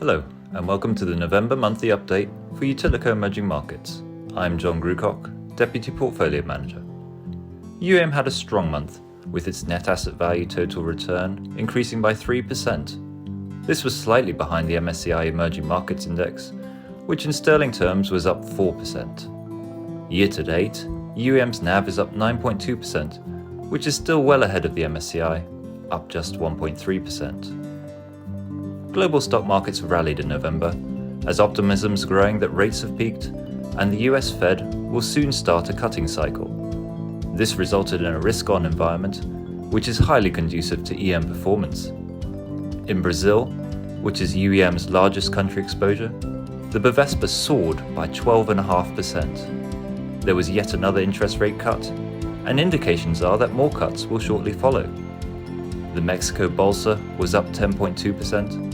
Hello, and welcome to the November monthly update for Utilico Emerging Markets. I'm John Groocock, Deputy Portfolio Manager. UEM had a strong month, with its net asset value total return increasing by 3%. This was slightly behind the MSCI Emerging Markets Index, which in sterling terms was up 4%. Year to date, UEM's NAV is up 9.2%, which is still well ahead of the MSCI, up just 1.3%. Global stock markets rallied in November, as optimism is growing that rates have peaked and the U.S. Fed will soon start a cutting cycle. This resulted in a risk-on environment, which is highly conducive to EM performance. In Brazil, which is UEM's largest country exposure, the Bovespa soared by 12.5%. There was yet another interest rate cut, and indications are that more cuts will shortly follow. The Mexican Bolsa was up 10.2%,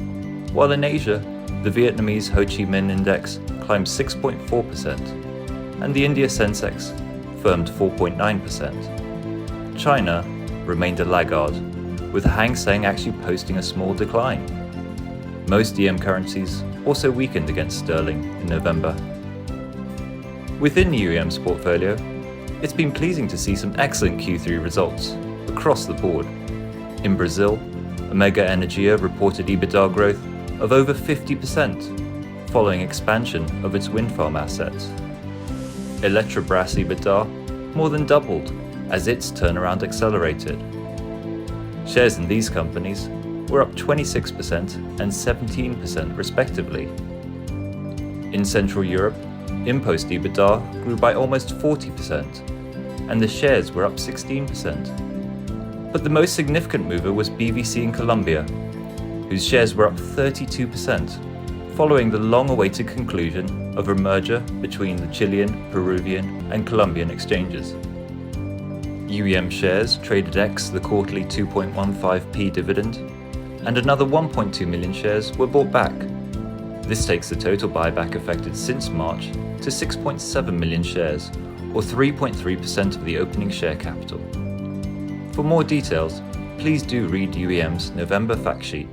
while in Asia, the Vietnamese Ho Chi Minh Index climbed 6.4%, and the India SENSEX firmed 4.9%. China remained a laggard, with Hang Seng actually posting a small decline. Most EM currencies also weakened against sterling in November. Within UEM's portfolio, it's been pleasing to see some excellent Q3 results across the board. In Brazil, Omega Energia reported EBITDA growth of over 50%, following expansion of its wind farm assets. Eletrobras EBITDA more than doubled as its turnaround accelerated. Shares in these companies were up 26% and 17% respectively. In Central Europe, Impost EBITDA grew by almost 40%, and the shares were up 16%. But the most significant mover was BVC in Colombia, whose shares were up 32%, following the long-awaited conclusion of a merger between the Chilean, Peruvian, and Colombian exchanges. UEM shares traded ex the quarterly 2.15p dividend, and another 1.2 million shares were bought back. This takes the total buyback effected since March to 6.7 million shares, or 3.3% of the opening share capital. For more details, please do read UEM's November fact sheet.